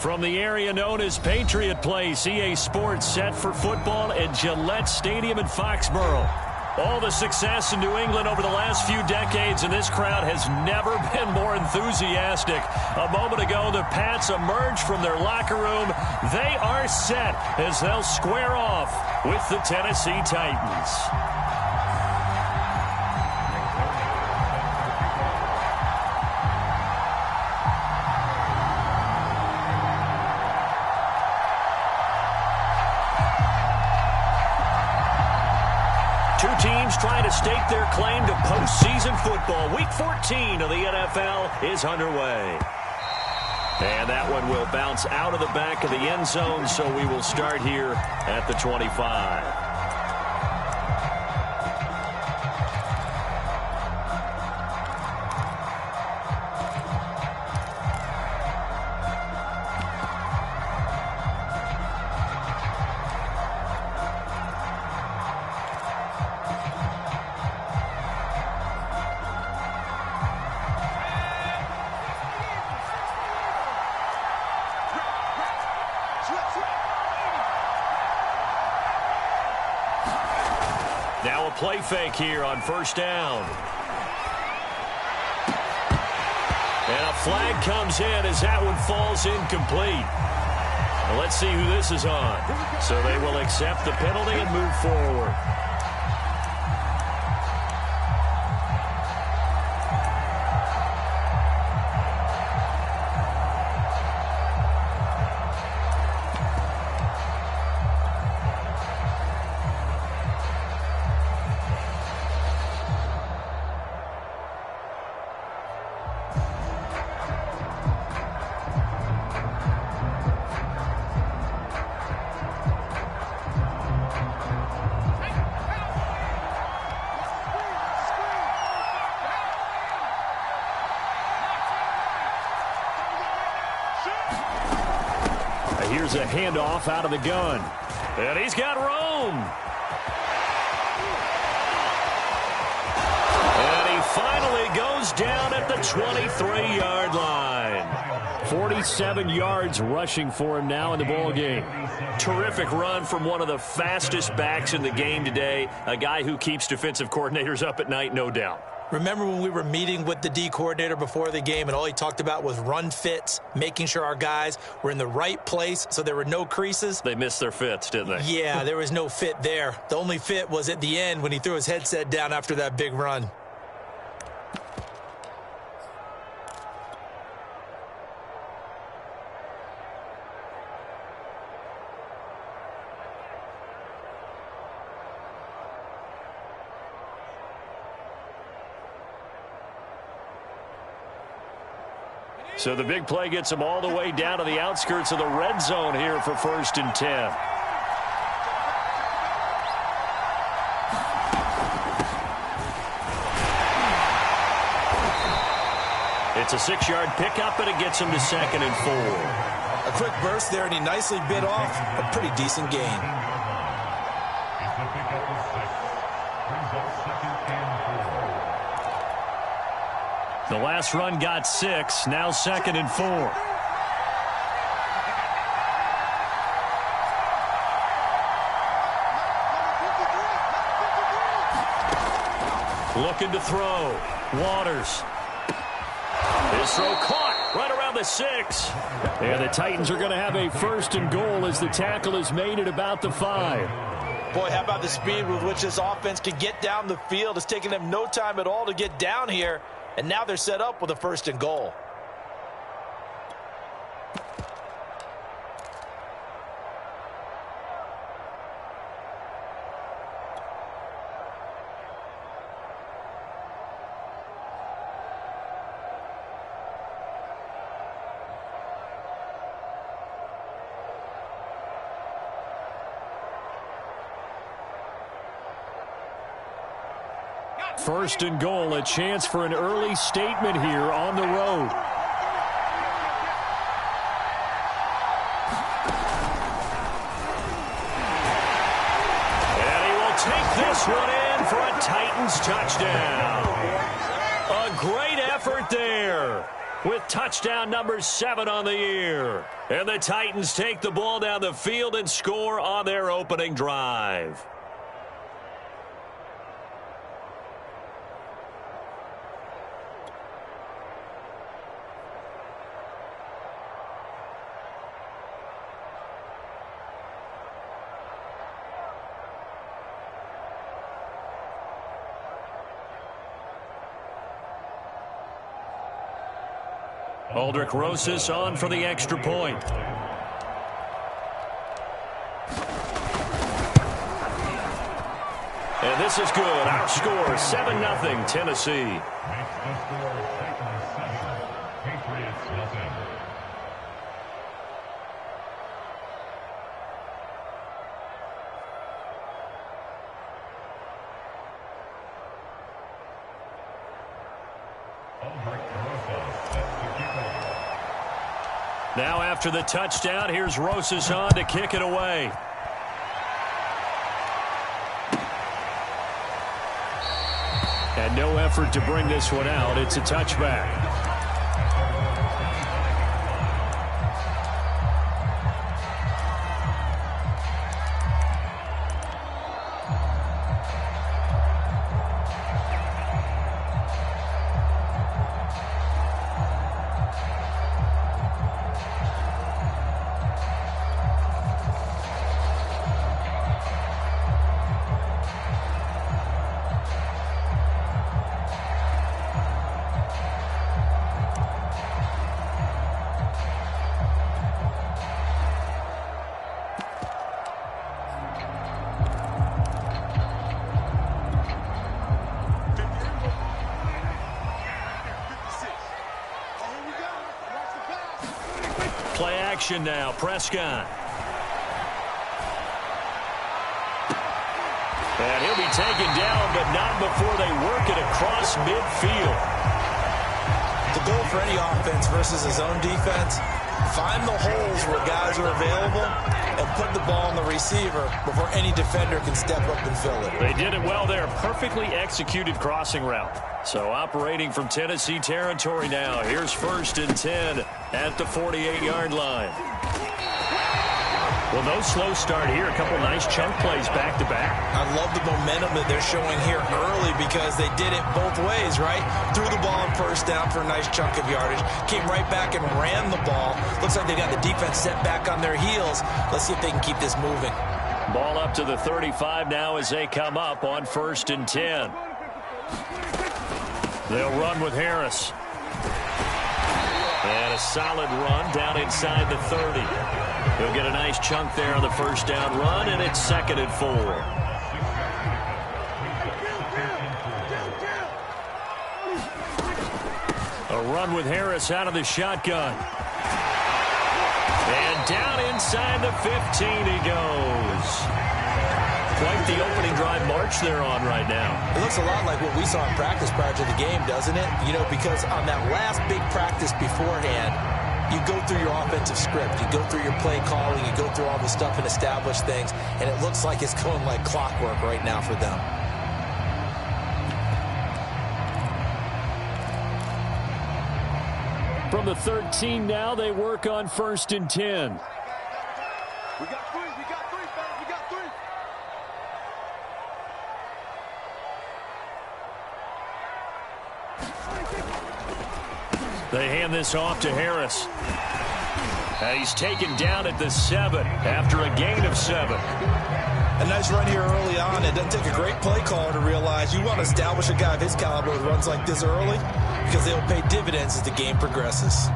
From the area known as Patriot Place, EA Sports set for football at Gillette Stadium in Foxborough. All the success in New England over the last few decades, and this crowd has never been more enthusiastic. A moment ago, the Pats emerged from their locker room. They are set as they'll square off with the Tennessee Titans. Two teams trying to stake their claim to postseason football. Week 14 of the NFL is underway. And that one will bounce out of the back of the end zone, so we will start here at the 25. Now a play fake here on first down. And a flag comes in as that one falls incomplete. Well, let's see who this is on. So they will accept the penalty and move forward. Here's a handoff out of the gun. And he's got room. And he finally goes down at the 23-yard line. 47 yards rushing for him now in the ball game. Terrific run from one of the fastest backs in the game today. A guy who keeps defensive coordinators up at night, no doubt. Remember when we were meeting with the D coordinator before the game and all he talked about was run fits, making sure our guys were in the right place so there were no creases? They missed their fits, didn't they? Yeah, there was no fit there. The only fit was at the end when he threw his headset down after that big run. So the big play gets them all the way down to the outskirts of the red zone here for 1st and 10. It's a 6-yard pickup, and it gets him to 2nd and 4. A quick burst there, and he nicely bit off a pretty decent gain. The last run got 6, now 2nd and 4. Looking to throw. Waters. His throw caught right around the 6. And the Titans are going to have a 1st and goal as the tackle is made at about the 5. Boy, how about the speed with which this offense can get down the field? It's taken them no time at all to get down here. And now they're set up with a 1st and goal. First and goal, a chance for an early statement here on the road. And he will take this one in for a Titans touchdown. A great effort there. with touchdown number 7 on the year. And the Titans take the ball down the field and score on their opening drive. Aldrich Rosas on for the extra point. And this is good. Our score, 7-0 Tennessee. Patriots nothing. Now after the touchdown, here's Rosas on to kick it away. And no effort to bring this one out. It's a touchback. Play action now, Prescott. And he'll be taken down, but not before they work it across midfield. The goal for any offense versus his own defense, find the holes where guys are available and put the ball on the receiver before any defender can step up and fill it. They did it well there. Perfectly executed crossing route. So operating from Tennessee territory now. Here's 1st and 10 at the 48-yard line. Well, no slow start here. A couple nice chunk plays back-to-back. I love the momentum that they're showing here early because they did it both ways, right? Threw the ball on 1st down for a nice chunk of yardage. Came right back and ran the ball. Looks like they got the defense set back on their heels. Let's see if they can keep this moving. Ball up to the 35 now as they come up on 1st and 10. They'll run with Harris. And a solid run down inside the 30. He'll get a nice chunk there on the 1st down run, and it's 2nd and 4. A run with Harris out of the shotgun. And down inside the 15 he goes. Quite the opening drive march they're on right now. It looks a lot like what we saw in practice prior to the game, doesn't it? You know, because on that last big practice beforehand, you go through your offensive script, you go through your play calling, you go through all the stuff and establish things, and it looks like it's going like clockwork right now for them. From the 13 now, they work on 1st and 10. We got three, fellas, we got 3. They hand this off to Harris. And he's taken down at the 7 after a gain of 7. A nice run here early on. It doesn't take a great play caller to realize you want to establish a guy of his caliber who runs like this early because they'll pay dividends as the game progresses.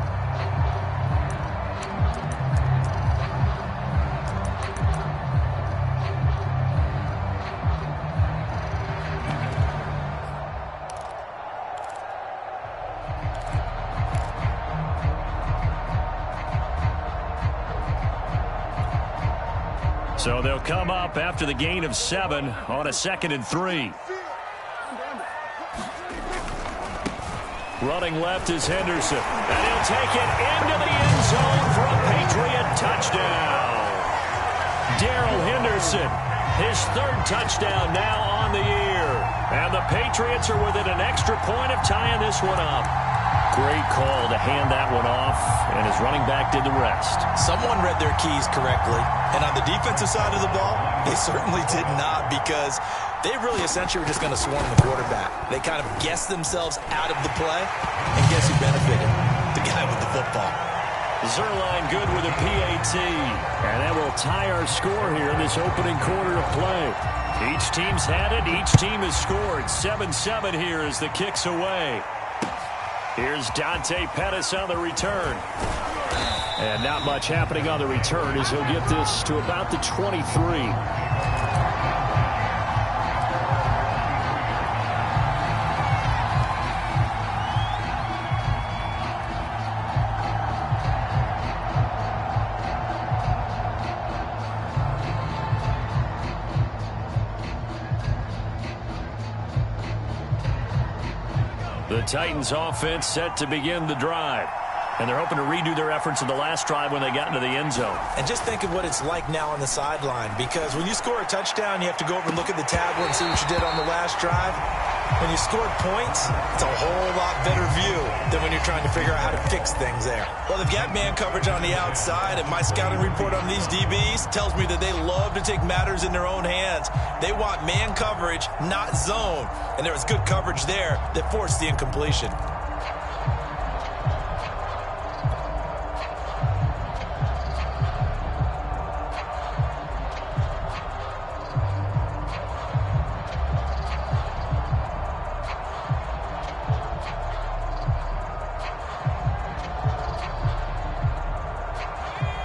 So they'll come up after the gain of 7 on a 2nd and 3. Running left is Henderson. And he'll take it into the end zone for a Patriot touchdown. Darrell Henderson, his 3rd touchdown now on the year. And the Patriots are within an extra point of tying this one up. Great call to hand that one off, and his running back did the rest. Someone read their keys correctly, and on the defensive side of the ball, they certainly did not, because they really essentially were just going to swarm the quarterback. They kind of guessed themselves out of the play, and guess who benefited? The guy with the football. Zerline good with a PAT, and that will tie our score here in this opening quarter of play. Each team's had it. Each team has scored. 7-7 here as the kick's away. Here's Dante Pettis on the return. And not much happening on the return as he'll get this to about the 23. The Titans offense set to begin the drive. And they're hoping to redo their efforts in the last drive when they got into the end zone. And just think of what it's like now on the sideline, because when you score a touchdown, you have to go over and look at the tablet and see what you did on the last drive. When you scored points, it's a whole lot better view than when you're trying to figure out how to fix things there. Well, they've got man coverage on the outside, and my scouting report on these DBs tells me that they love to take matters in their own hands. They want man coverage, not zone. And there was good coverage there that forced the incompletion.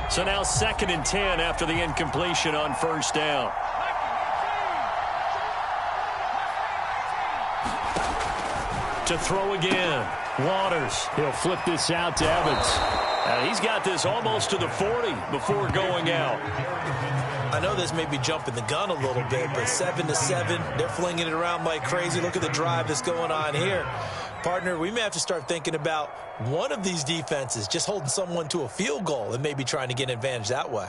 So now 2nd and 10 after the incompletion on first down. To throw again. Waters. He'll flip this out to Evans. He's got this almost to the 40 before going out. I know this may be jumping the gun a little bit, but 7-7, they're flinging it around like crazy. Look at the drive that's going on here. Partner, we may have to start thinking about one of these defenses just holding someone to a field goal and maybe trying to get an advantage that way.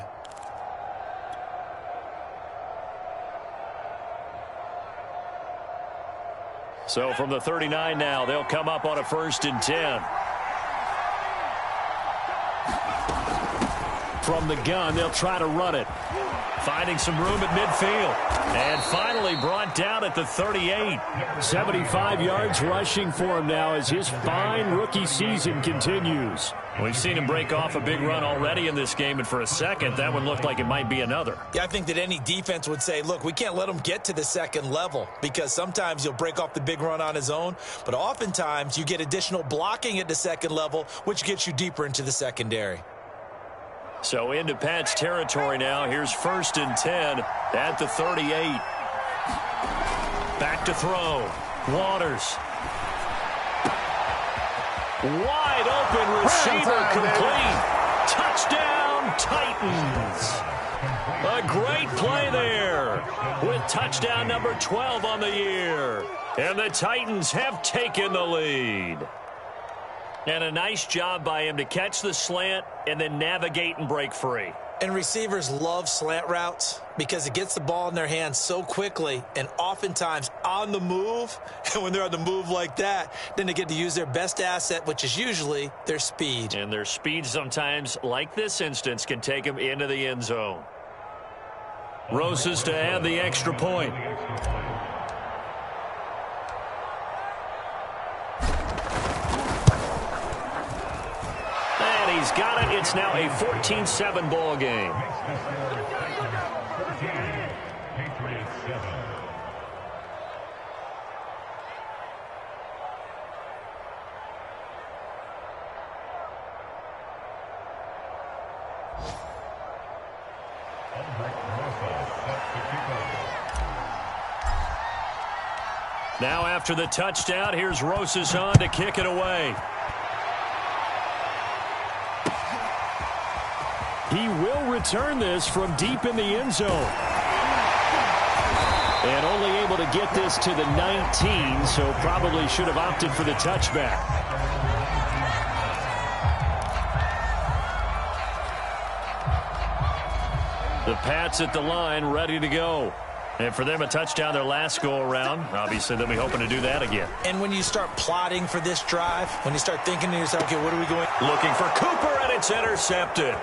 So from the 39 now, they'll come up on a 1st and 10. From the gun, they'll try to run it. Finding some room at midfield. And finally brought down at the 38. 75 yards rushing for him now as his fine rookie season continues. We've seen him break off a big run already in this game, and for a second, that one looked like it might be another. Yeah, I think that any defense would say, look, we can't let him get to the second level, because sometimes he'll break off the big run on his own, but oftentimes you get additional blocking at the second level, which gets you deeper into the secondary. So into Pat's territory now. Here's 1st and 10 at the 38. Back to throw. Waters. Wide open receiver complete. Touchdown Titans. A great play there with touchdown number 12 on the year. And the Titans have taken the lead. And a nice job by him to catch the slant and then navigate and break free. And receivers love slant routes because it gets the ball in their hands so quickly and oftentimes on the move. And when they're on the move like that, then they get to use their best asset, which is usually their speed. And their speed sometimes, like this instance, can take them into the end zone. Rosas to add the extra point. He's got it. It's now a 14-7 ball game. Now after the touchdown, here's Rosas on to kick it away. He will return this from deep in the end zone. And only able to get this to the 19, so probably should have opted for the touchback. The Pats at the line, ready to go. And for them, a touchdown their last go-around. Obviously, they'll be hoping to do that again. And when you start plotting for this drive, when you start thinking to yourself, okay, what are we going? Looking for Cooper, and it's intercepted.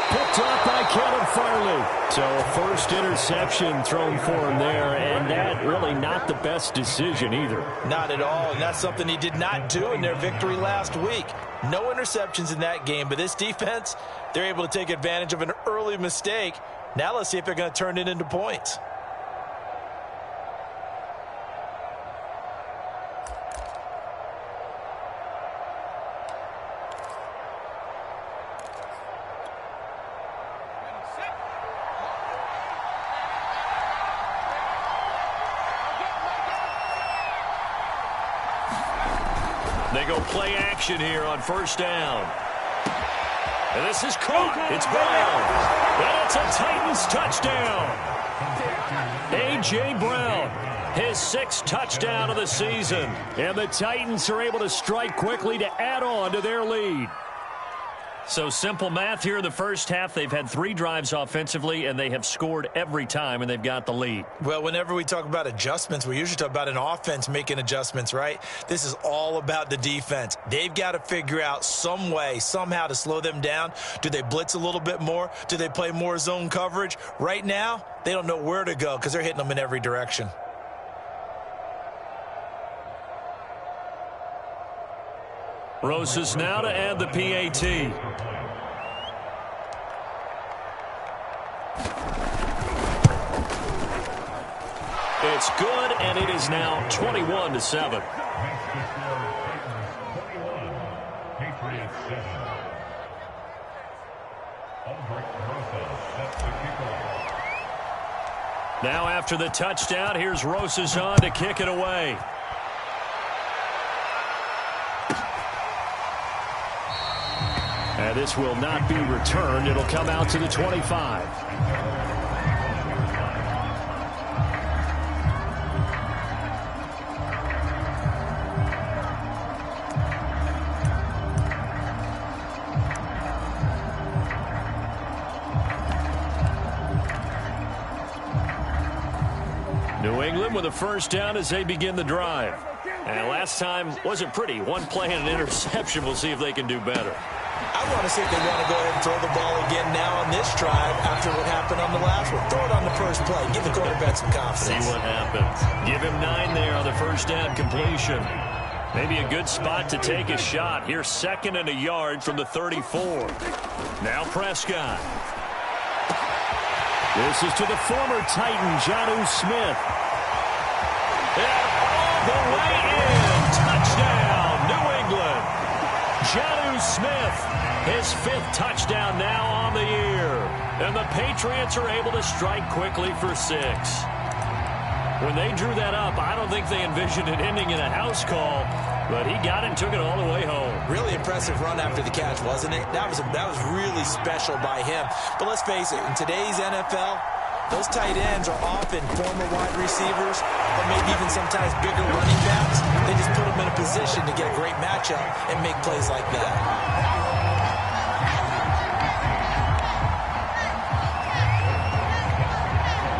Picked up by Caleb Farley. So first interception thrown for him there, and that really not the best decision either. Not at all, and that's something he did not do in their victory last week. No interceptions in that game, but this defense, they're able to take advantage of an early mistake. Now let's see if they're going to turn it into points. They go play action here on first down. And this is caught. It's Brown. And it's a Titans touchdown. A.J. Brown, his 6th touchdown of the season. And the Titans are able to strike quickly to add on to their lead. So simple math here in the first half. They've had 3 drives offensively, and they have scored every time, and they've got the lead. Well, whenever we talk about adjustments, we usually talk about an offense making adjustments, right? This is all about the defense. They've got to figure out some way, somehow to slow them down. Do they blitz a little bit more? Do they play more zone coverage? Right now, they don't know where to go because they're hitting them in every direction. Rosas now to add the PAT. It's good, and it is now 21-7. Now after the touchdown, here's Rosas on to kick it away. And this will not be returned. It'll come out to the 25. New England with a first down as they begin the drive. And last time wasn't pretty. One play and an interception. We'll see if they can do better. I want to see if they want to go ahead and throw the ball again now on this drive after what happened on the last one. Throw it on the first play. Give the quarterback some confidence. See what happens. Give him 9 there on the first down completion. Maybe a good spot to take a shot. Here's 2nd and a yard from the 34. Now Prescott. This is to the former Titan, Jonnu Smith. And all the way in. Touchdown, New England. Jonnu Smith, his 5th touchdown now on the year. And the Patriots are able to strike quickly for 6. When they drew that up, I don't think they envisioned it ending in a house call, but he got it and took it all the way home. Really impressive run after the catch, wasn't it? That was really special by him. But let's face it, in today's NFL, those tight ends are often former wide receivers or maybe even sometimes bigger running backs. They just put them in a position to get a great matchup and make plays like that.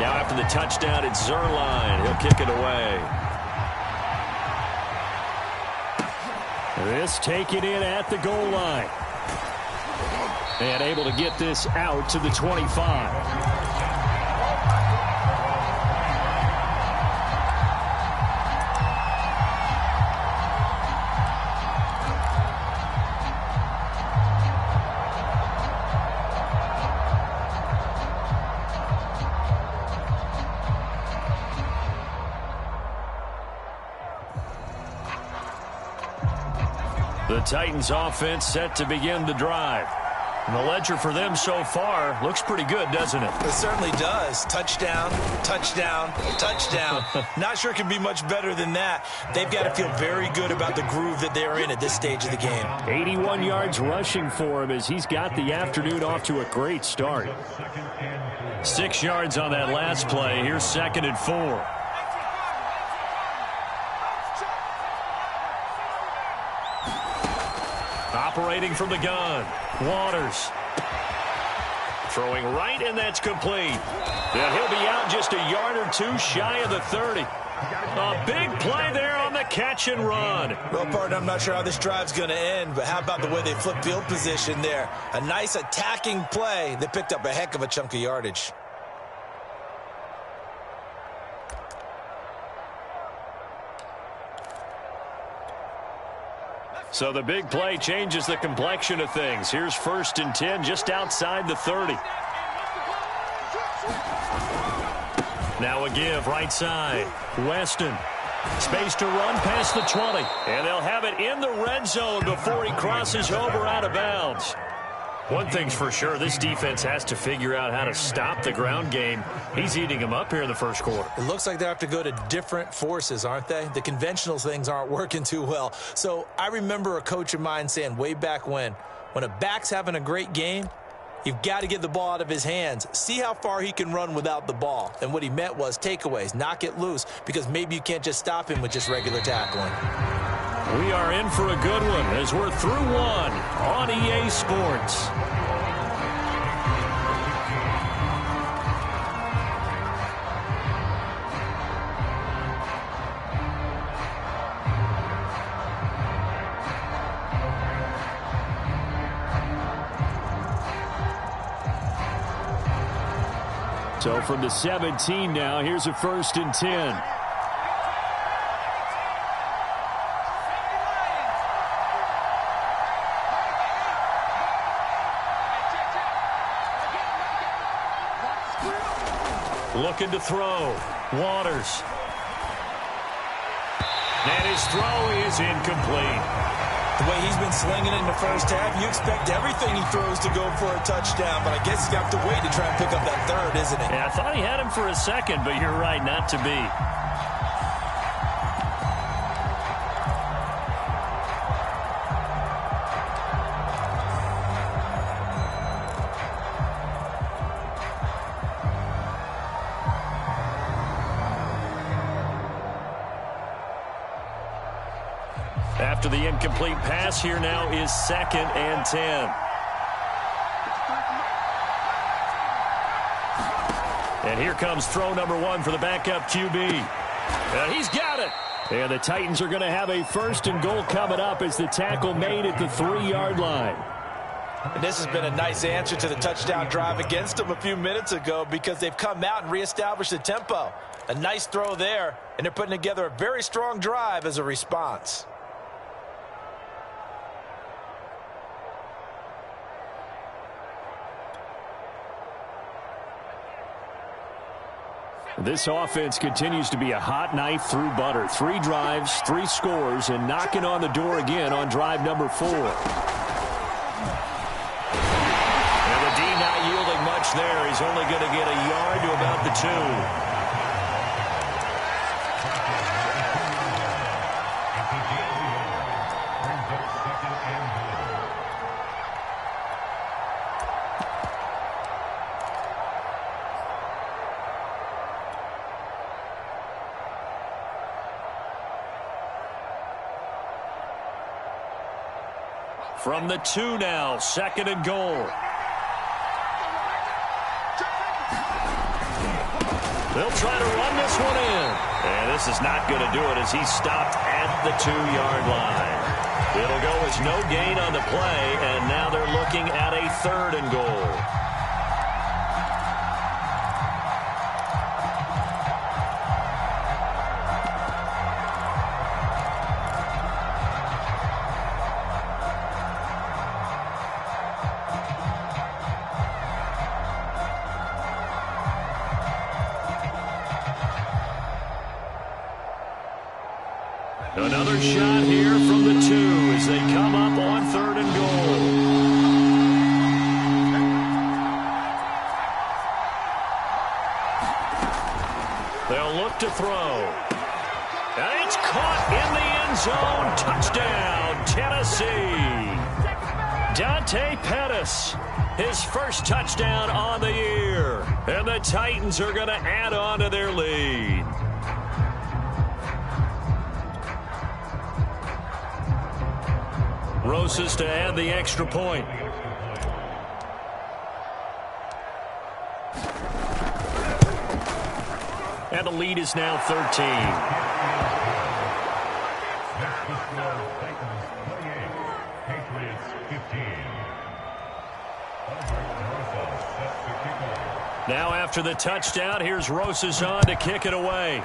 Now after the touchdown, it's Zerline. He'll kick it away. This taken in at the goal line. And able to get this out to the 25. The Titans offense set to begin the drive. And the ledger for them so far looks pretty good, doesn't it? It certainly does. Touchdown, touchdown, touchdown. Not sure it can be much better than that. They've got to feel very good about the groove that they're in at this stage of the game. 81 yards rushing for him as he's got the afternoon off to a great start. 6 yards on that last play. Here's 2nd and 4. Operating from the gun, Waters. Throwing right, and that's complete. And he'll be out just a yard or two shy of the 30. A big play there on the catch and run. Well, partner, I'm not sure how this drive's going to end, but how about the way they flip field position there? A nice attacking play. They picked up a heck of a chunk of yardage. So the big play changes the complexion of things. Here's 1st and 10 just outside the 30. Now a give right side. Weston. Space to run past the 20. And they'll have it in the red zone before he crosses over out of bounds. One thing's for sure, this defense has to figure out how to stop the ground game. He's eating them up here in the first quarter. It looks like they have to go to different forces, aren't they? The conventional things aren't working too well. So I remember a coach of mine saying way back when a back's having a great game, you've got to get the ball out of his hands. See how far he can run without the ball. And what he meant was takeaways, knock it loose, because maybe you can't just stop him with just regular tackling. We are in for a good one as we're through one on EA Sports. So from the 17 now, here's a 1st and 10. Looking to throw. Waters. And his throw is incomplete. The way he's been slinging it in the first half, you expect everything he throws to go for a touchdown, but I guess he's got to wait to try and pick up that third, isn't it? Yeah, I thought he had him for a second, but you're right, not to be. After the incomplete pass, here now is 2nd and 10. And here comes throw number 1 for the backup QB. And he's got it. And the Titans are going to have a 1st and goal coming up as the tackle made at the 3-yard line. And this has been a nice answer to the touchdown drive against them a few minutes ago because they've come out and reestablished the tempo. A nice throw there, and they're putting together a very strong drive as a response. This offense continues to be a hot knife through butter. 3 drives, 3 scores, and knocking on the door again on drive number 4. And the D not yielding much there. He's only going to get a yard to about the 2. From the 2 now, 2nd and goal. They'll try to run this one in. And this is not going to do it as he's stopped at the 2-yard line. It'll go as no gain on the play, and now they're looking at a 3rd and goal. Another shot here from the 2 as they come up on 3rd and goal. They'll look to throw. And it's caught in the end zone. Touchdown, Tennessee. Dante Pettis, his first touchdown on the year. And the Titans are going to add on to their lead. Rosas to add the extra point. And the lead is now 13. Now after the touchdown, here's Rosas on to kick it away.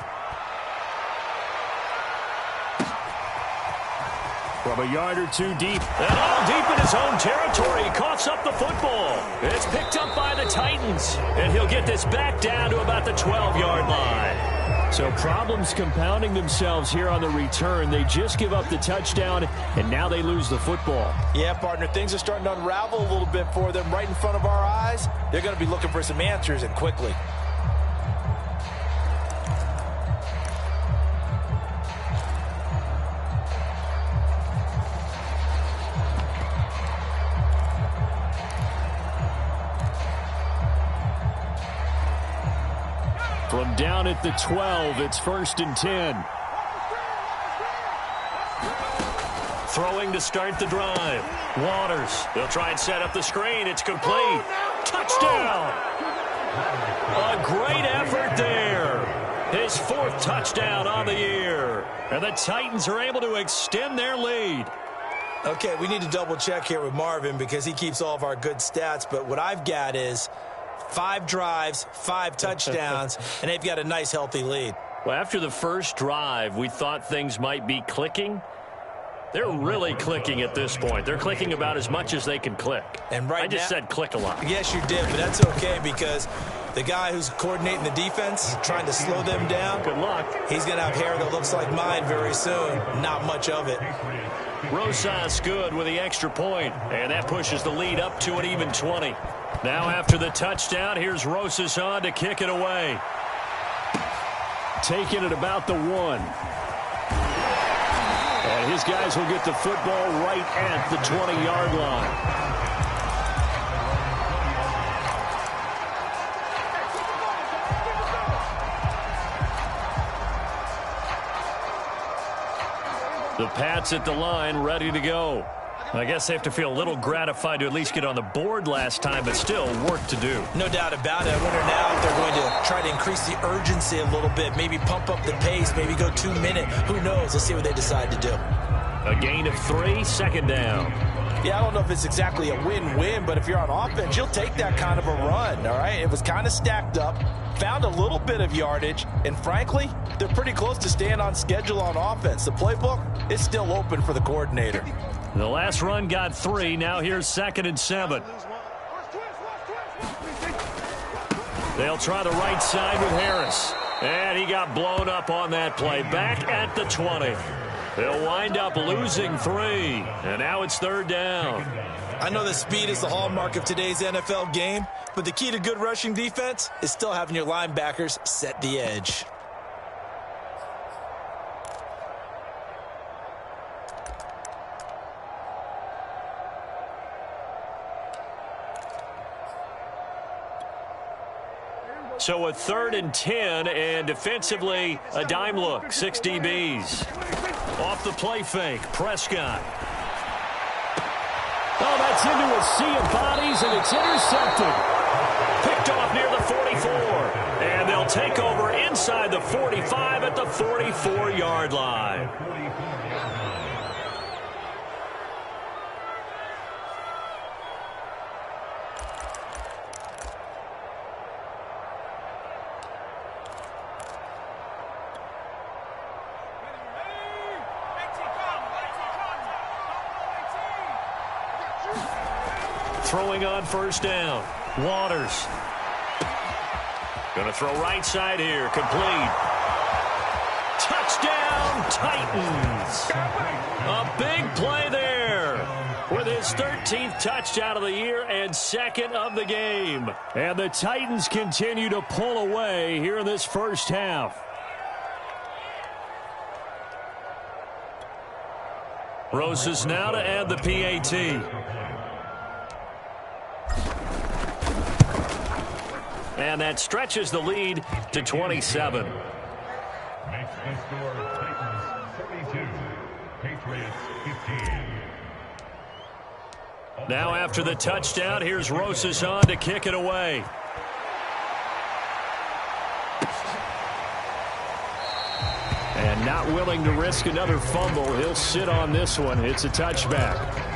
From a yard or two deep, and all deep in his own territory, he coughs up the football. It's picked up by the Titans, and he'll get this back down to about the 12-yard line. So problems compounding themselves here on the return. They just give up the touchdown, and now they lose the football. Yeah, partner, things are starting to unravel a little bit for them right in front of our eyes. They're going to be looking for some answers, and quickly. From down at the 12, it's 1st and 10. Throwing to start the drive. Waters. They'll try and set up the screen. It's complete. Touchdown! A great effort there. His 4th touchdown on the year. And the Titans are able to extend their lead. Okay, we need to double check here with Marvin because he keeps all of our good stats. But what I've got is 5 drives, 5 touchdowns, and they've got a nice, healthy lead. Well, after the first drive, we thought things might be clicking. They're really clicking at this point. They're clicking about as much as they can click. And right I just said click a lot. Yes, you did, but that's okay because the guy who's coordinating the defense, trying to slow them down, good luck. He's going to have hair that looks like mine very soon. Not much of it. Rosas good with the extra point, and that pushes the lead up to an even 20. Now after the touchdown, here's Rosas on to kick it away. Taking it about the 1. And his guys will get the football right at the 20-yard line. The Pats at the line, ready to go. I guess they have to feel a little gratified to at least get on the board last time, but still work to do. No doubt about it. I wonder now if they're going to try to increase the urgency a little bit, maybe pump up the pace, maybe go 2-minute. Who knows? Let's see what they decide to do. A gain of 3, 2nd down. Yeah, I don't know if it's exactly a win-win, but if you're on offense, you'll take that kind of a run, all right? It was kind of stacked up, found a little bit of yardage, and frankly, they're pretty close to staying on schedule on offense. The playbook is still open for the coordinator. The last run got 3. Now here's 2nd and 7. They'll try the right side with Harris. And he got blown up on that play. Back at the 20. They'll wind up losing 3. And now it's 3rd down. I know that speed is the hallmark of today's NFL game, but the key to good rushing defense is still having your linebackers set the edge. So a 3rd and 10, and defensively, a dime look. 6 DBs. Off the play fake, Prescott. Oh, that's into a sea of bodies, and it's intercepted. Picked off near the 44. And they'll take over inside the 45 at the 44-yard line. Throwing on 1st down. Waters. Going to throw right side here. Complete. Touchdown, Titans. A big play there with his 13th touchdown of the year and 2nd of the game. And the Titans continue to pull away here in this first half. Rosas now to add the PAT. And that stretches the lead to 27. Makes the score Titans 32, Patriots 15. Now after the touchdown, here's Rosas on to kick it away. not willing to risk another fumble. He'll sit on this one. It's a touchback.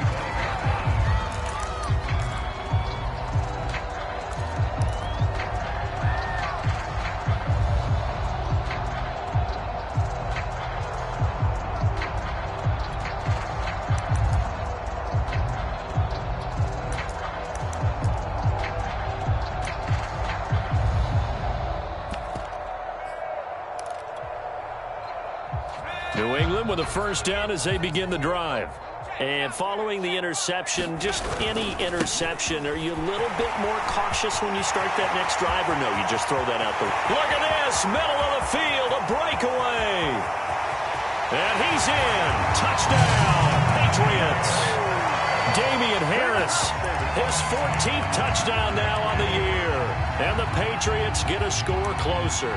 New England with a first down as they begin the drive. And following the interception, just any interception, are you a little bit more cautious when you start that next drive, or no, you just throw that out there? Look at this, middle of the field, a breakaway. And he's in. Touchdown, Patriots. Damian Harris, his 14th touchdown now on the year. And the Patriots get a score closer.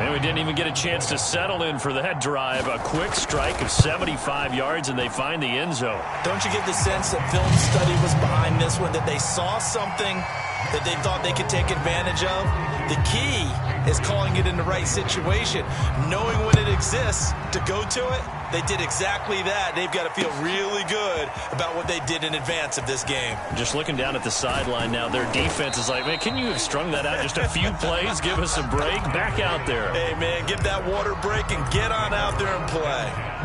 And we didn't even get a chance to settle in for that drive. A quick strike of 75 yards, and they find the end zone. Don't you get the sense that film study was behind this one, that they saw something that they thought they could take advantage of? The key is calling it in the right situation, knowing when it exists to go to it. They did exactly that. They've got to feel really good about what they did in advance of this game. Just looking down at the sideline now, their defense is like, man, can you have strung that out just a few plays? Give us a break. Back out there. Hey, man, give that water break and get on out there and play.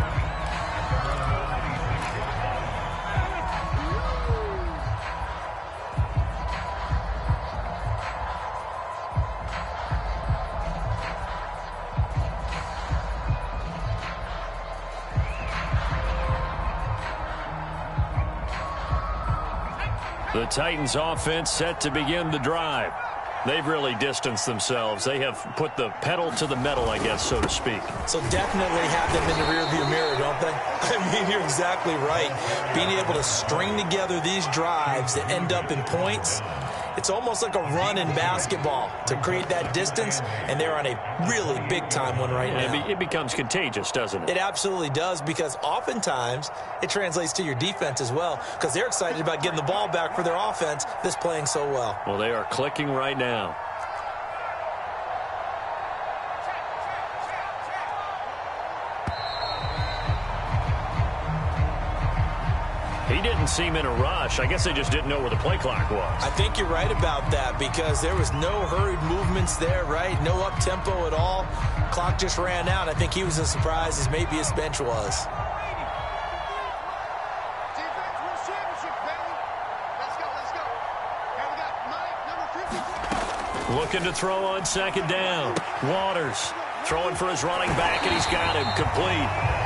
The Titans offense set to begin the drive. They've really distanced themselves. They have put the pedal to the metal, I guess, so to speak. So definitely have them in the rearview mirror, don't they? I mean, you're exactly right. Being able to string together these drives that end up in points, it's almost like a run in basketball to create that distance, and they're on a really big-time one right now. It becomes contagious, doesn't it? It absolutely does, because oftentimes it translates to your defense as well, because they're excited about getting the ball back for their offense that's playing so well. Well, they are clicking right now. He didn't seem in a rush. I guess they just didn't know where the play clock was. I think you're right about that, because there was no hurried movements there, right? No up-tempo at all. Clock just ran out. I think he was as surprised as maybe his bench was. Looking to throw on second down. Waters throwing for his running back, and he's got him complete.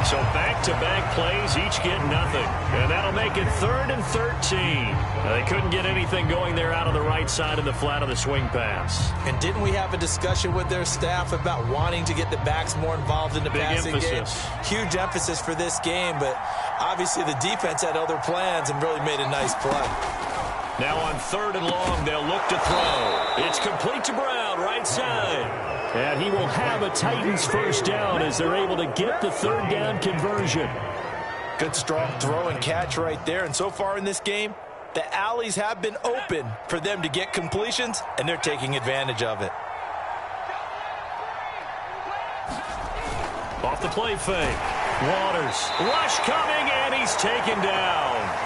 So back-to-back plays, each get nothing. And that'll make it 3rd and 13. They couldn't get anything going there out on the right side of the flat of the swing pass. And didn't we have a discussion with their staff about wanting to get the backs more involved in the passing game? Huge emphasis for this game, but obviously the defense had other plans and really made a nice play. Now on 3rd and long, they'll look to throw. It's complete to Brown, right side. And he will have a Titans first down as they're able to get the 3rd down conversion. Good strong throw and catch right there. And so far in this game, the alleys have been open for them to get completions, and they're taking advantage of it. Off the play fake. Waters. Rush coming, and he's taken down.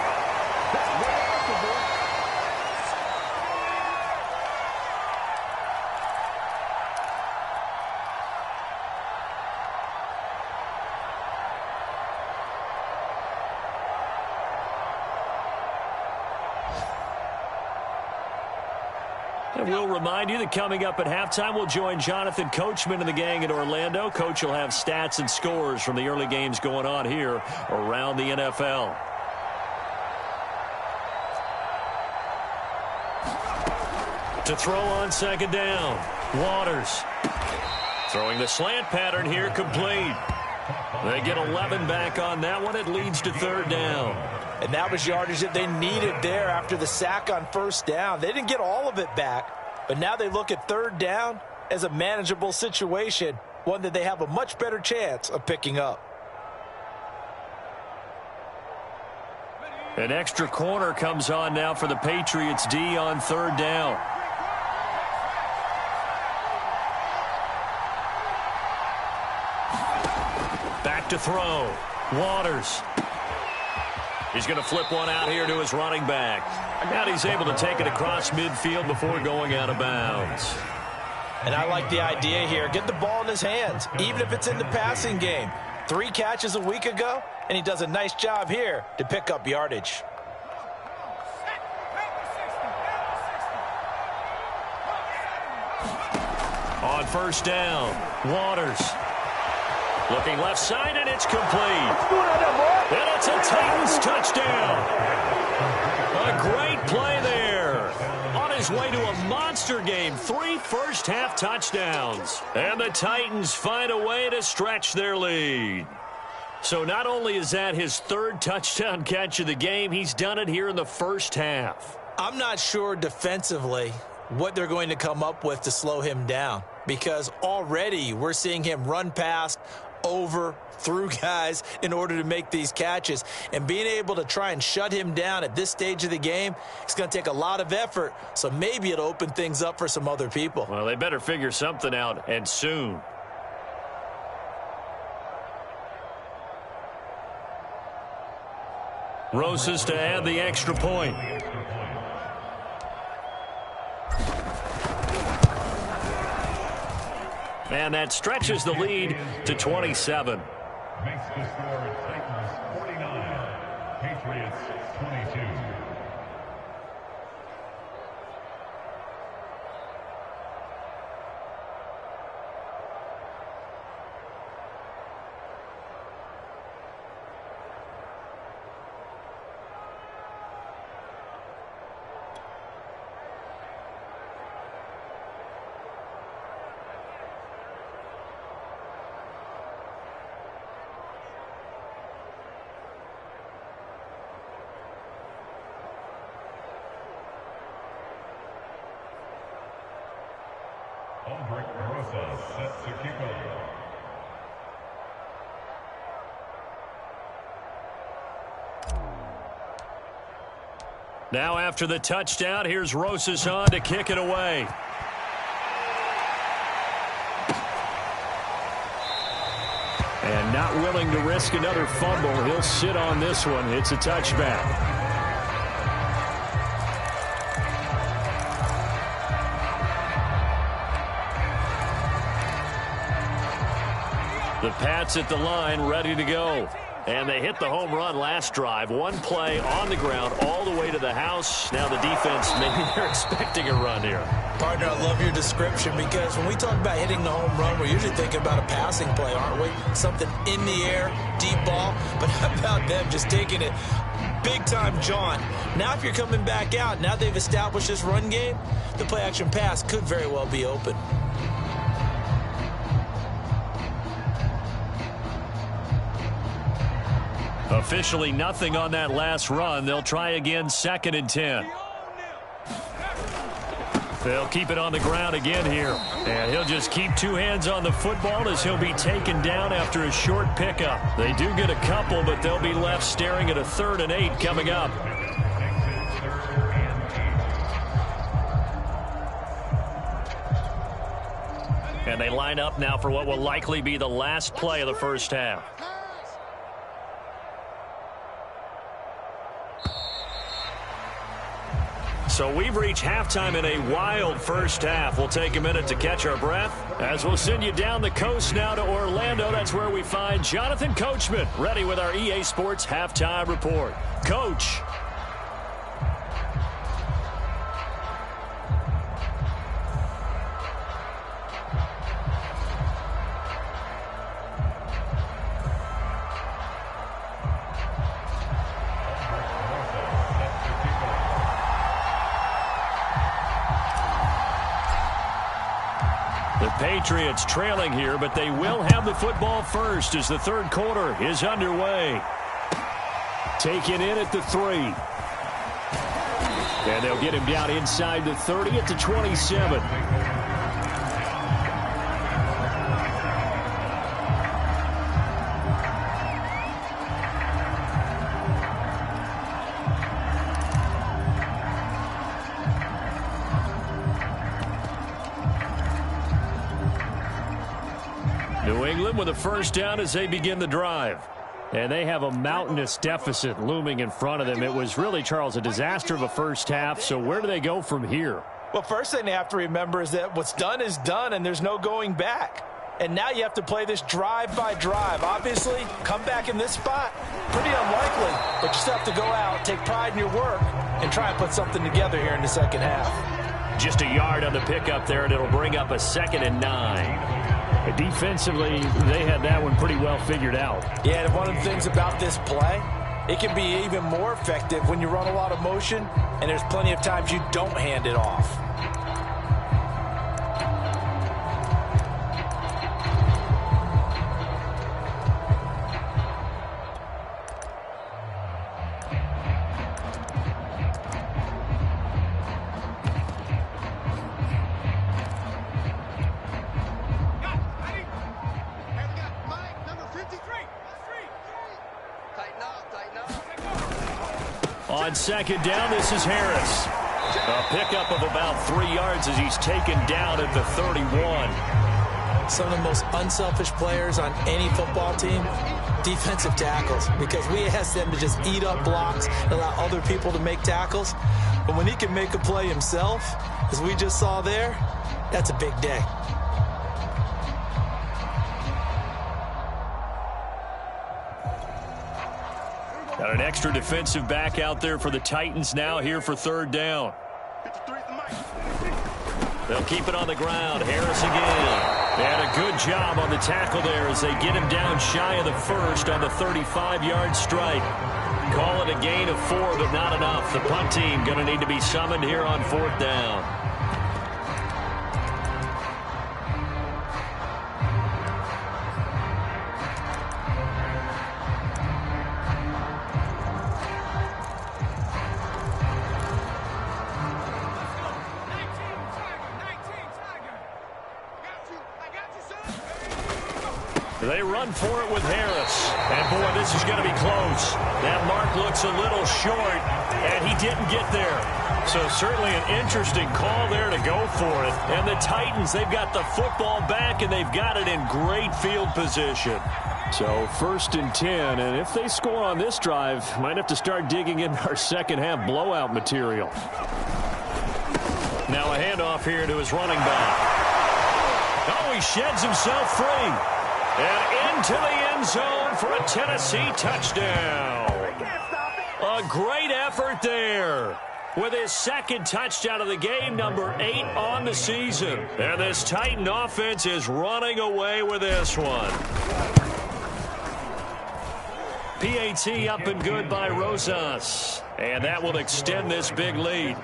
And we'll remind you that coming up at halftime, we'll join Jonathan Coachman and the gang in Orlando. Coach will have stats and scores from the early games going on here around the NFL. To throw on second down, Waters. Throwing the slant pattern here, complete. They get 11 back on that one. It leads to 3rd down. And that was yardage that they needed there after the sack on 1st down. They didn't get all of it back, but now they look at 3rd down as a manageable situation, one that they have a much better chance of picking up. An extra corner comes on now for the Patriots D on 3rd down. back to throw. Waters. He's going to flip one out here to his running back. And he's able to take it across midfield before going out of bounds. And I like the idea here. Get the ball in his hands, even if it's in the passing game. 3 catches a week ago, and he does a nice job here to pick up yardage. On first down, Waters. Looking left side, and it's complete. And it's a Titans touchdown. A great play there. On his way to a monster game, 3 first-half touchdowns. And the Titans find a way to stretch their lead. So not only is that his 3rd touchdown catch of the game, he's done it here in the first half. I'm not sure defensively what they're going to come up with to slow him down, because already we're seeing him run past, over, through guys in order to make these catches. And being able to try and shut him down at this stage of the game, it's going to take a lot of effort, so maybe it'll open things up for some other people. Well, they better figure something out, and soon. Rosas to add the extra point. And that stretches the lead to 27. Makes the score Titans 49, Patriots 22. Set to kick off. Now after the touchdown, here's Rosas on to kick it away. And not willing to risk another fumble, he'll sit on this one. It's a touchback. The Pats at the line, ready to go. And they hit the home run last drive. 1 play on the ground all the way to the house. Now the defense, maybe they're expecting a run here. Partner, I love your description, because when we talk about hitting the home run, we're usually thinking about a passing play, aren't we? Something in the air, deep ball. But how about them just taking it big-time jaunt? Now if you're coming back out, now they've established this run game, the play-action pass could very well be open. Officially nothing on that last run. They'll try again, 2nd and 10. They'll keep it on the ground again here. And he'll just keep 2 hands on the football as he'll be taken down after a short pickup. They do get a couple, but they'll be left staring at a 3rd and 8 coming up. And they line up now for what will likely be the last play of the first half. So we've reached halftime in a wild first half. We'll take a minute to catch our breath as we'll send you down the coast now to Orlando. That's where we find Jonathan Coachman ready with our EA Sports Halftime Report. Coach. The Patriots trailing here, but they will have the football first as the 3rd quarter is underway. Taken in at the 3. And they'll get him down inside the 30 at the 27. New England England with a first down as they begin the drive. And they have a mountainous deficit looming in front of them. It was really, Charles, a disaster of a first half. So where do they go from here? Well, first thing they have to remember is that what's done is done, and there's no going back. And now you have to play this drive by drive. Obviously, come back in this spot, pretty unlikely. But you still have to go out, take pride in your work, and try and put something together here in the second half. Just a yard on the pickup there, and it'll bring up a 2nd and 9. Defensively, they had that one pretty well figured out. Yeah, and one of the things about this play, it can be even more effective when you run a lot of motion, and there's plenty of times you don't hand it off. On 2nd down, this is Harris. A pickup of about 3 yards as he's taken down at the 31. Some of the most unselfish players on any football team, defensive tackles, because we ask them to just eat up blocks, allow other people to make tackles. But when he can make a play himself, as we just saw there, that's a big day. Got an extra defensive back out there for the Titans now here for 3rd down. They'll keep it on the ground. Harris again. They had a good job on the tackle there as they get him down shy of the 1st on the 35-yard strike. Call it a gain of 4, but not enough. The punt team going to need to be summoned here on 4th down. They run for it with Harris. And, boy, this is going to be close. That mark looks a little short, and he didn't get there. So certainly an interesting call there to go for it. And the Titans, they've got the football back, and they've got it in great field position. So 1st and 10, and if they score on this drive, might have to start digging in our second half blowout material. Now a handoff here to his running back. Oh, he sheds himself free. And into the end zone for a Tennessee touchdown. A great effort there. With his 2nd touchdown of the game, number 8 on the season. And this Titan offense is running away with this one. PAT up and good by Rosas. And that will extend this big lead.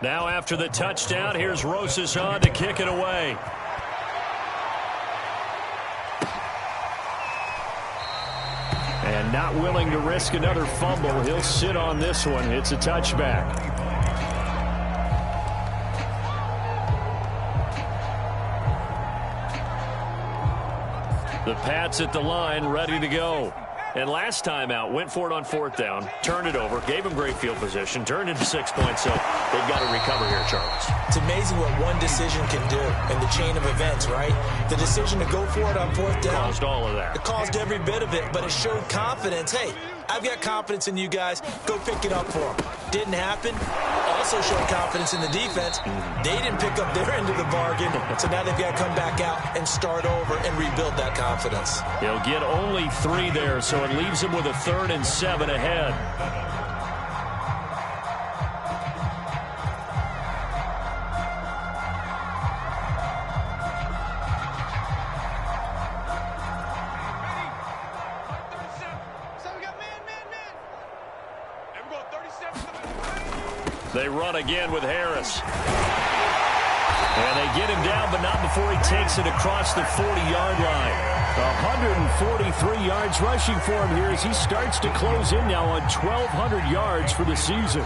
Now after the touchdown, here's Rosas on to kick it away. And not willing to risk another fumble. He'll sit on this one. It's a touchback. The Pats at the line, ready to go. And last time out, went for it on 4th down, turned it over, gave him great field position, turned into 6 points, so they've got to recover here, Charles. It's amazing what one decision can do in the chain of events, right? The decision to go for it on 4th down. Caused all of that. It caused every bit of it, but it showed confidence. Hey, I've got confidence in you guys. Go pick it up for them. Didn't happen. Also showed confidence in the defense. They didn't pick up their end of the bargain, so now they've got to come back out and start over and rebuild that confidence. He'll get only 3 there, so it leaves him with a 3rd and 7 ahead. They run again with Harris. And they get him down, but not before he takes it across the 40-yard line. 143 yards rushing for him here as he starts to close in now on 1,200 yards for the season.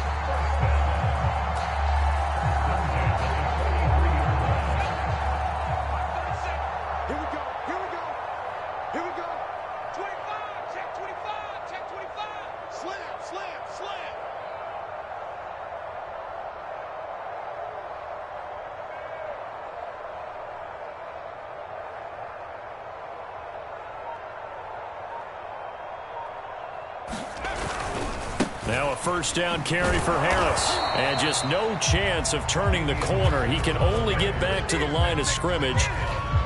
Now a first down carry for Harris. And just no chance of turning the corner. He can only get back to the line of scrimmage.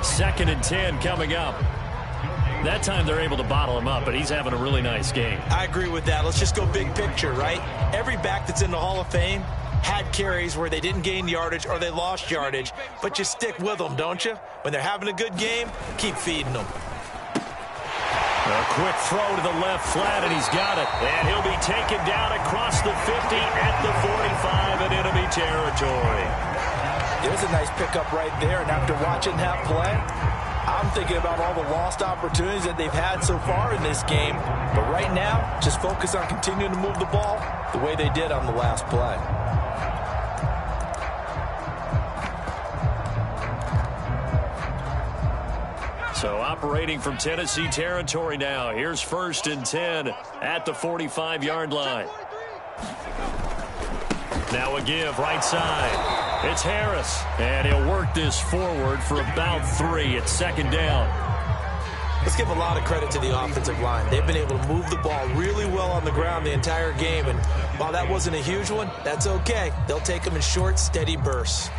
2nd and 10 coming up. That time they're able to bottle him up, but he's having a really nice game. I agree with that. Let's just go big picture, right? Every back that's in the Hall of Fame had carries where they didn't gain yardage or they lost yardage, but you stick with them, don't you? When they're having a good game, keep feeding them. A quick throw to the left flat, and he's got it. And he'll be taken down across the 50 at the 45 in enemy territory. There's a nice pickup right there, and after watching that play, I'm thinking about all the lost opportunities that they've had so far in this game. But right now, just focus on continuing to move the ball the way they did on the last play. So operating from Tennessee territory now. Here's 1st and 10 at the 45-yard line. Now a give right side. It's Harris, and he'll work this forward for about 3 at 2nd down. Let's give a lot of credit to the offensive line. They've been able to move the ball really well on the ground the entire game, and while that wasn't a huge one, that's okay. They'll take them in short, steady bursts.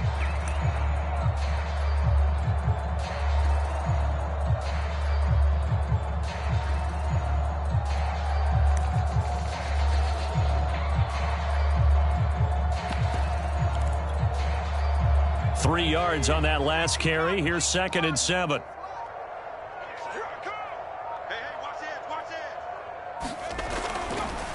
Three yards on that last carry. Here's 2nd and 7.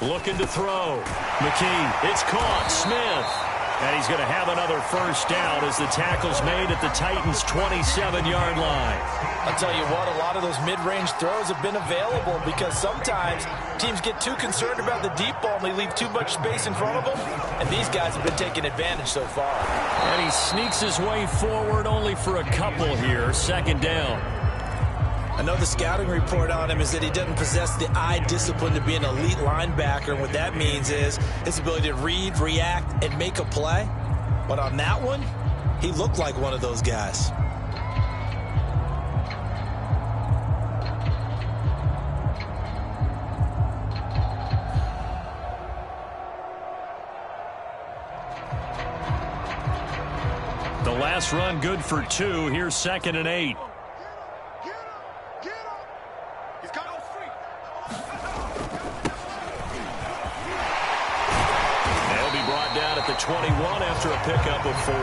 Looking to throw. McKee, it's caught. Smith. And he's going to have another first down as the tackle's made at the Titans' 27-yard line. I'll tell you what, a lot of those mid-range throws have been available because sometimes teams get too concerned about the deep ball and they leave too much space in front of them. And these guys have been taking advantage so far. And he sneaks his way forward only for a couple here. 2nd down. I know the scouting report on him is that he doesn't possess the eye discipline to be an elite linebacker. And what that means is his ability to read, react, and make a play. But on that one, he looked like one of those guys. The last run good for 2. Here's 2nd and 8. At the 21 after a pickup of 4.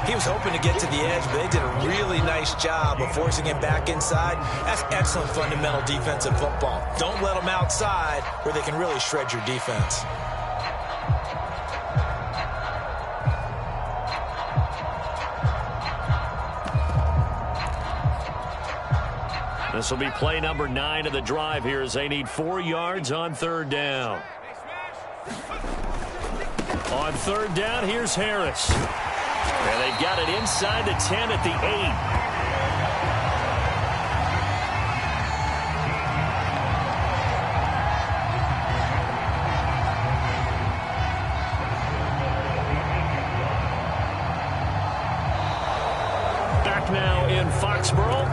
He was hoping to get to the edge, but they did a really nice job of forcing him back inside. That's excellent fundamental defensive football. Don't let them outside where they can really shred your defense. This will be play number 9 of the drive here as they need 4 yards on 3rd down. On 3rd down, here's Harris. And they've got it inside the 10 at the 8. Back now in Foxborough.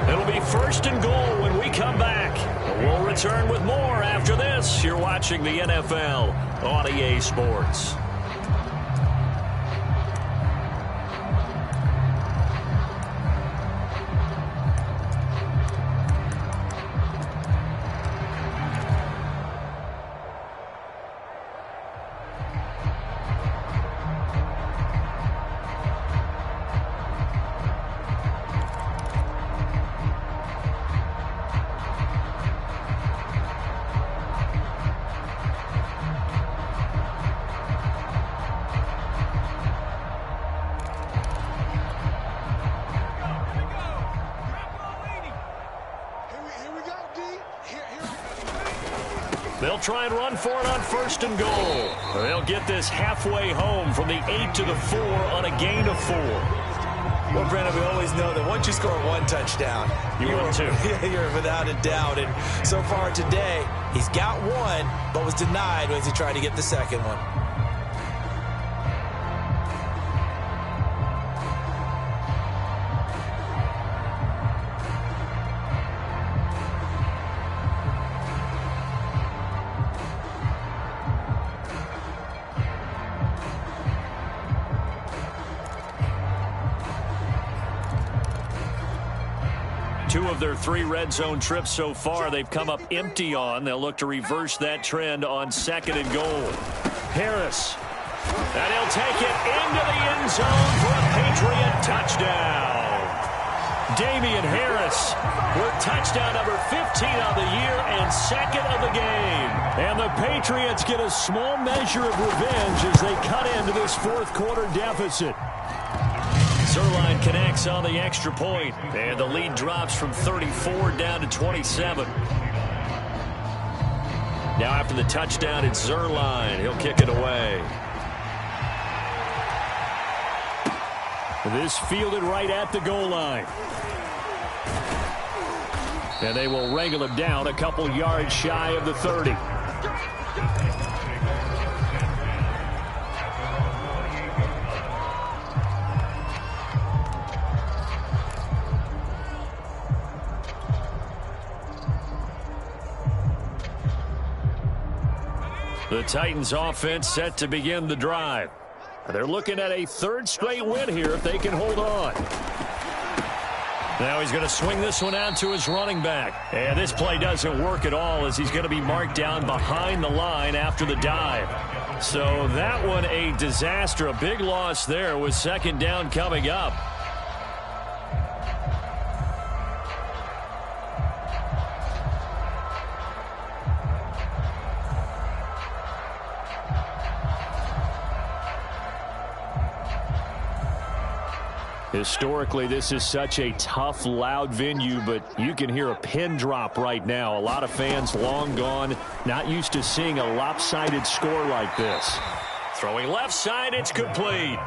It'll be 1st and goal when we come back. We'll return with more after this. You're watching the NFL on EA Sports. They'll try and run for it on 1st and goal. They'll get this halfway home from the 8 to the 4 on a gain of 4. Well, Brandon, we always know that once you score 1 touchdown, you're without a doubt. And so far today, he's got 1, but was denied as he tried to get the 2nd one. 2 of their 3 red zone trips so far, they've come up empty on. They'll look to reverse that trend on 2nd and goal. Harris. And he'll take it into the end zone for a Patriot touchdown. Damian Harris with touchdown number 15 on the year and 2nd of the game. And the Patriots get a small measure of revenge as they cut into this 4th quarter deficit. Zerline connects on the extra point, and the lead drops from 34 down to 27. Now after the touchdown, it's Zerline. He'll kick it away. This fielded right at the goal line. And they will wrangle him down a couple yards shy of the 30. The Titans offense set to begin the drive. They're looking at a 3rd straight win here if they can hold on. Now he's going to swing this one out to his running back. And this play doesn't work at all as he's going to be marked down behind the line after the dive. So that one a disaster. A big loss there with 2nd down coming up. Historically, this is such a tough, loud venue, but you can hear a pin drop right now. A lot of fans long gone, not used to seeing a lopsided score like this. Throwing left side, it's complete.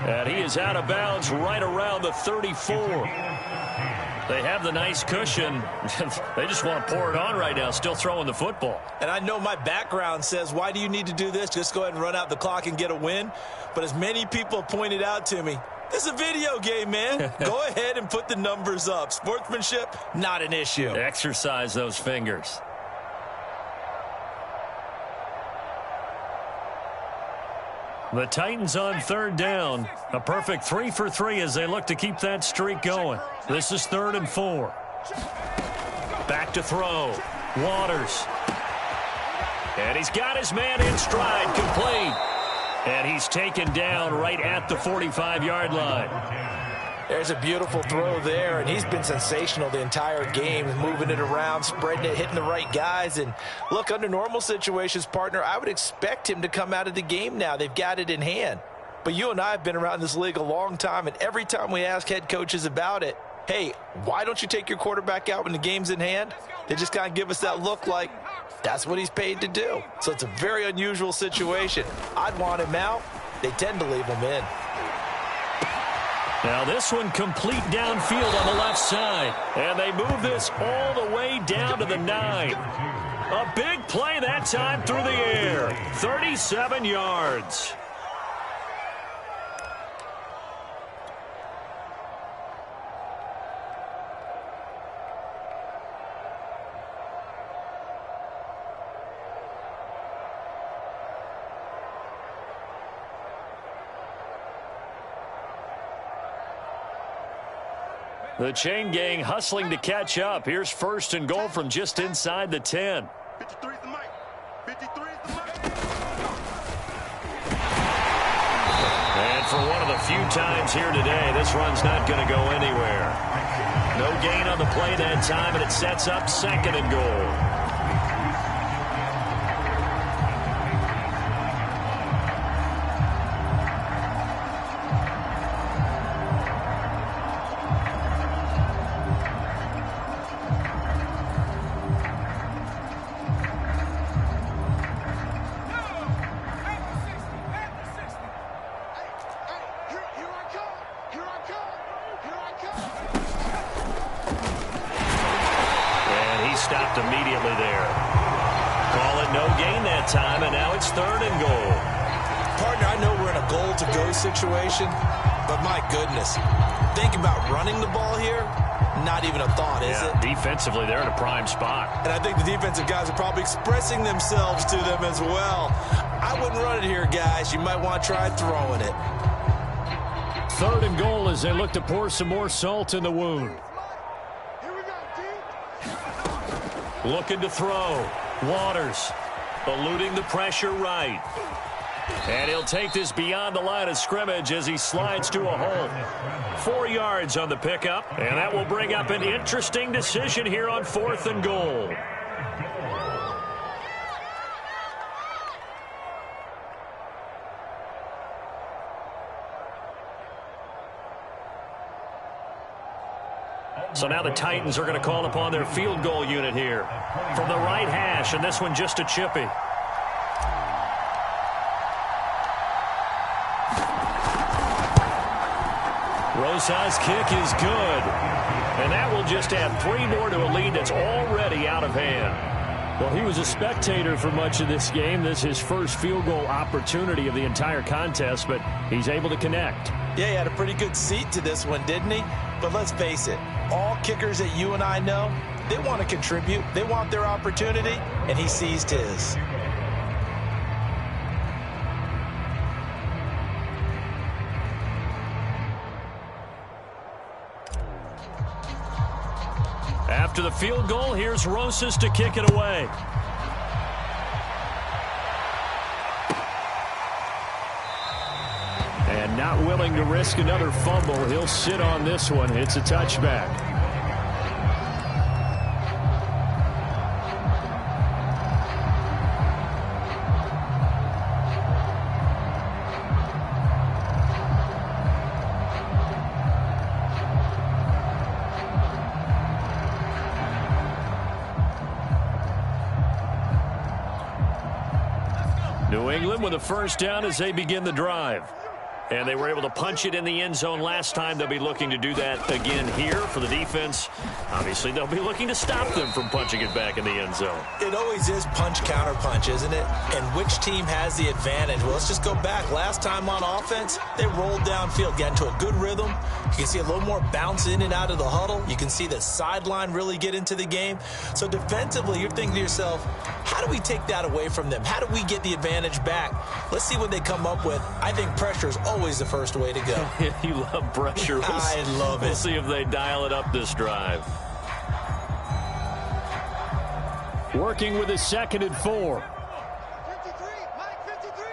And he is out of bounds right around the 34. They have the nice cushion. They just want to pour it on right now, still throwing the football. And I know my background says, why do you need to do this? Just go ahead and run out the clock and get a win. But as many people pointed out to me, this is a video game, man. Go ahead and put the numbers up. Sportsmanship, not an issue. Exercise those fingers. The Titans on 3rd down. A perfect 3 for 3 as they look to keep that streak going. This is 3rd and 4. Back to throw. Waters. And he's got his man in stride, complete. And he's taken down right at the 45-yard line. There's a beautiful throw there, and he's been sensational the entire game, moving it around, spreading it, hitting the right guys. And look, under normal situations, partner, I would expect him to come out of the game now. They've got it in hand. But you and I have been around this league a long time, and every time we ask head coaches about it, hey, why don't you take your quarterback out when the game's in hand? They just kind of give us that look like, that's what he's paid to do. So it's a very unusual situation. I'd want him out. They tend to leave him in. Now this one complete downfield on the left side. And they move this all the way down to the 9. A big play that time through the air. 37 yards. The chain gang hustling to catch up. Here's 1st and goal from just inside the 10. 53's the mic. 53's the mic. And for one of the few times here today, this run's not going to go anywhere. No gain on the play that time, and it sets up 2nd and goal. Stopped immediately there. Call it no gain that time, and now it's 3rd and goal. Partner, I know we're in a goal-to-go situation, but my goodness, think about running the ball here, not even a thought, is it? Defensively, they're in a prime spot. And I think the defensive guys are probably expressing themselves to them as well. I wouldn't run it here, guys. You might want to try throwing it. 3rd and goal as they look to pour some more salt in the wound. Here we Looking to throw. Waters eluding the pressure right. And he'll take this beyond the line of scrimmage as he slides to a hole. 4 yards on the pickup, and that will bring up an interesting decision here on 4th and goal. So now the Titans are going to call upon their field goal unit here from the right hash, and this one just a chippy. Rosa's kick is good, and that will just add 3 more to a lead that's already out of hand. Well, he was a spectator for much of this game. This is his first field goal opportunity of the entire contest, but he's able to connect. Yeah, he had a pretty good seat to this one, didn't he? But let's face it, all kickers that you and I know, they want to contribute. They want their opportunity, and he seized his. After the field goal, here's Rosas to kick it away. And not willing to risk another fumble, he'll sit on this one. It's a touchback. New England with a first down as they begin the drive. And they were able to punch it in the end zone last time. They'll be looking to do that again here for the defense. Obviously, they'll be looking to stop them from punching it back in the end zone. It always is punch-counter-punch, isn't it? And which team has the advantage? Well, let's just go back. Last time on offense, they rolled downfield, got into a good rhythm. You can see a little more bounce in and out of the huddle. You can see the sideline really get into the game. So defensively, you're thinking to yourself, how do we take that away from them? How do we get the advantage back? Let's see what they come up with. I think pressure is always the first way to go. You love pressure. I love it. We'll see if they dial it up this drive. Working with a 2nd and 4. 53, Mike 53.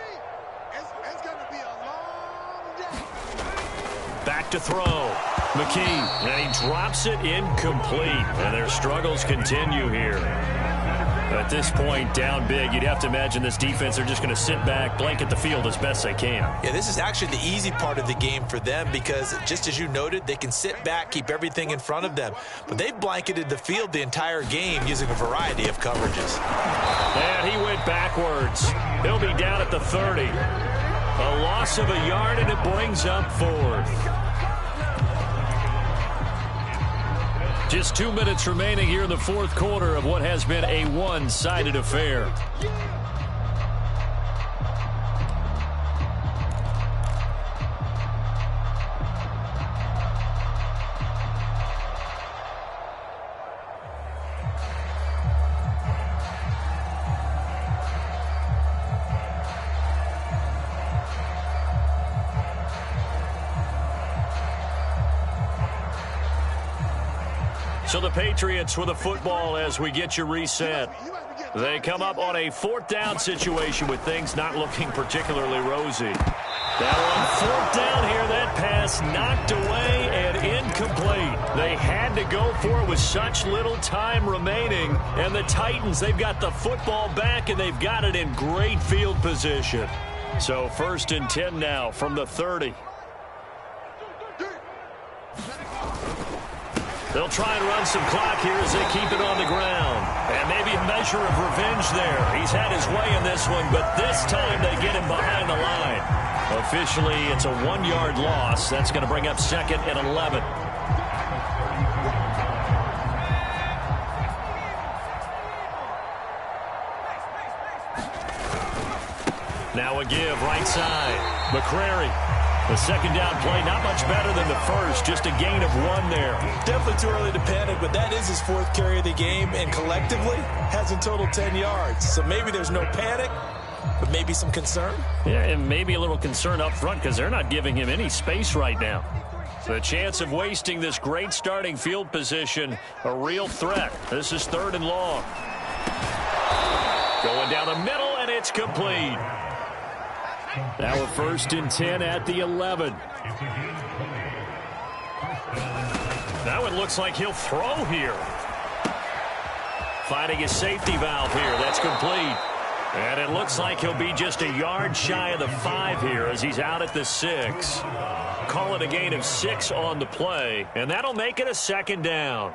It's going to be a long day. Back to throw. McKee, and he drops it incomplete. And their struggles continue here. At this point, down big, you'd have to imagine this defense are just going to sit back, blanket the field as best they can. Yeah, this is actually the easy part of the game for them because, just as you noted, they can sit back, keep everything in front of them. But they've blanketed the field the entire game using a variety of coverages. And he went backwards. He'll be down at the 30. A loss of a yard, and it brings up 4th. Just 2 minutes remaining here in the 4th quarter of what has been a one-sided affair. So the Patriots with a football as we get you reset. They come up on a 4th down situation with things not looking particularly rosy. Now on 4th down here, that pass knocked away and incomplete. They had to go for it with such little time remaining. And the Titans, they've got the football back, and they've got it in great field position. So 1st and 10 now from the 30. They'll try and run some clock here as they keep it on the ground. And maybe a measure of revenge there. He's had his way in this one, but this time they get him behind the line. Officially, it's a 1-yard loss. That's going to bring up 2nd and 11. Now a give right side. McCrary. The 2nd down play, not much better than the first, just a gain of 1 there. Definitely too early to panic, but that is his 4th carry of the game, and collectively has in total 10 yards. So maybe there's no panic, but maybe some concern. Yeah, and maybe a little concern up front because they're not giving him any space right now. The chance of wasting this great starting field position, a real threat. This is 3rd and long. Going down the middle, and it's complete. Now a 1st and 10 at the 11. Now it looks like he'll throw here. Finding his safety valve here. That's complete. And it looks like he'll be just a yard shy of the 5 here as he's out at the 6. Call it a gain of 6 on the play, and that'll make it a 2nd down.